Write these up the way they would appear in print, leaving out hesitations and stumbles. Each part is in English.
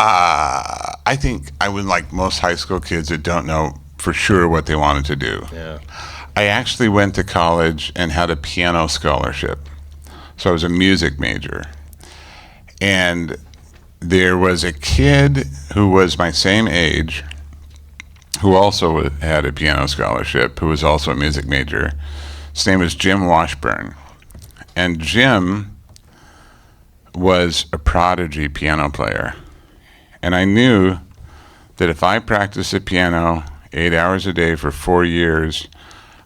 I think I would like most high school kids that don't know for sure what they wanted to do. Yeah. I actually went to college and had a piano scholarship. So I was a music major. And there was a kid who was my same age who also had a piano scholarship, who was also a music major. His name was Jim Washburn. And Jim was a prodigy piano player. And I knew that if I practiced the piano 8 hours a day for 4 years,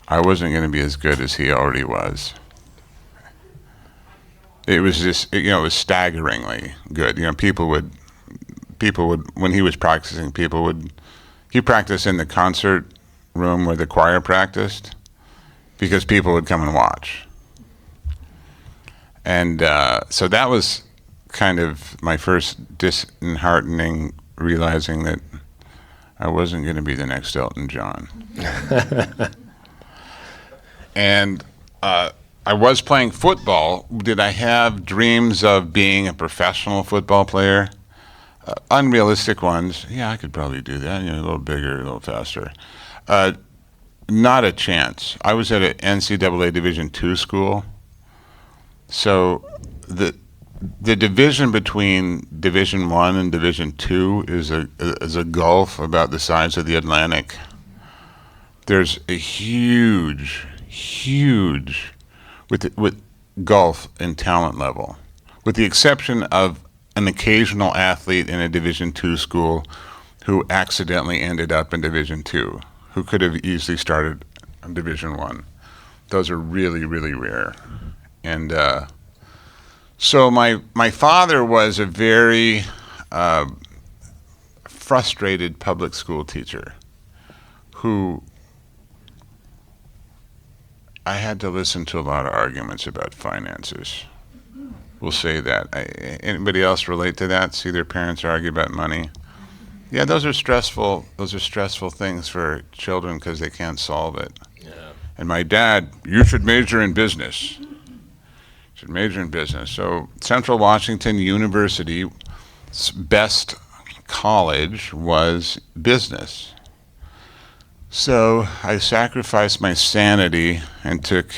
I wasn't going to be as good as he already was. It was just, it was staggeringly good. People would, when he was practicing, he practiced in the concert room where the choir practiced because people would come and watch. And so that was kind of my first disheartening realizing that I wasn't going to be the next Elton John. And I was playing football. Did I have dreams of being a professional football player? Unrealistic ones. Yeah, I could probably do that. A little bigger, a little faster. Not a chance. I was at an NCAA Division II school. So the division between Division I and Division II is a gulf about the size of the Atlantic. There's a huge with gulf in talent level, with the exception of an occasional athlete in a Division II school who accidentally ended up in Division II, who could have easily started in Division I. Those are really, really rare. And so my father was a very frustrated public school teacher who I had to listen to a lot of arguments about finances. We'll say that. Anybody else relate to that? See their parents argue about money? Yeah, those are stressful things for children because they can't solve it. Yeah. And my dad, you should major in business. So Central Washington University's best college was business. So I sacrificed my sanity and took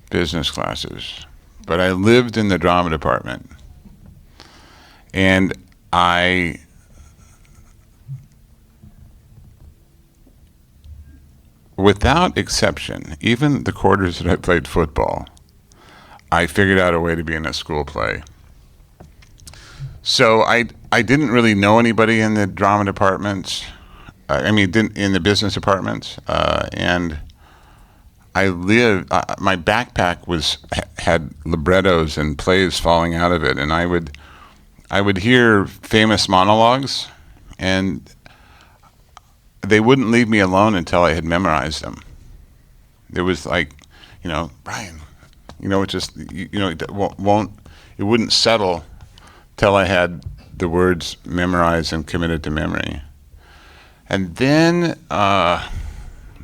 business classes. But I lived in the drama department. And without exception, even the quarters that I played football, I figured out a way to be in a school play. So I didn't really know anybody in the drama departments. Didn't in the business departments, and I lived. My backpack had librettos and plays falling out of it, and I would hear famous monologues, and they wouldn't leave me alone until I had memorized them. It was like, Brian, it just it wouldn't settle till I had the words memorized and committed to memory. And then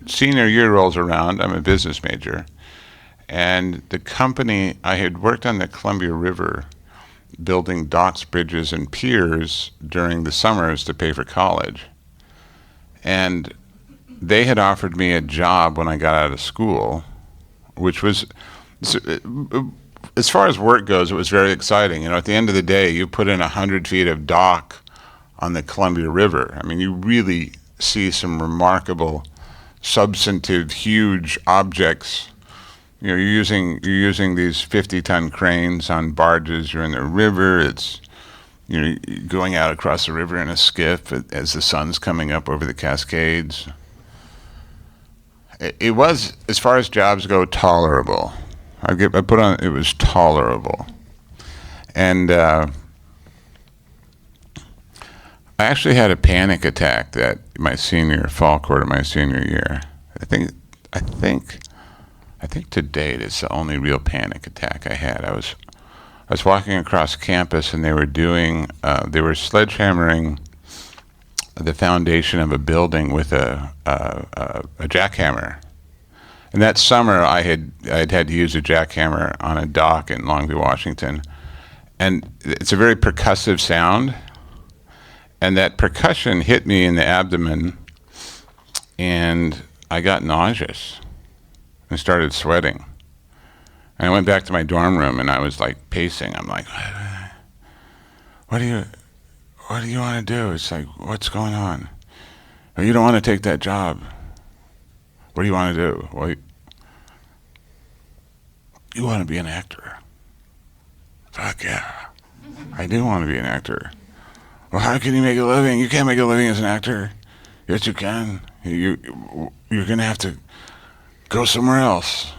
senior year rolls around. I'm a business major. And the company, I had worked on the Columbia River building docks, bridges, and piers during the summers to pay for college. And they had offered me a job when I got out of school, which was, as far as work goes, it was very exciting. At the end of the day, you put in 100 feet of dock on the Columbia River. You really see some remarkable, substantive, huge objects. You're using these 50-ton cranes on barges. You're in the river. It's going out across the river in a skiff as the sun's coming up over the Cascades. It was, as far as jobs go, tolerable. It was tolerable, and I actually had a panic attack that my fall quarter, my senior year. I think to date it's the only real panic attack I had. I was walking across campus and they were sledgehammering the foundation of a building with a jackhammer. And that summer I'd had to use a jackhammer on a dock in Longview, Washington. And it's a very percussive sound. and that percussion hit me in the abdomen, and I got nauseous and started sweating. And I went back to my dorm room, and I was like pacing. I'm like, what do you want to do? It's like, what's going on? Well, you don't want to take that job. What do you want to do? Well, you want to be an actor. Fuck yeah. I do want to be an actor. Well, how can you make a living? You can't make a living as an actor. Yes, you can. You're going to have to go somewhere else.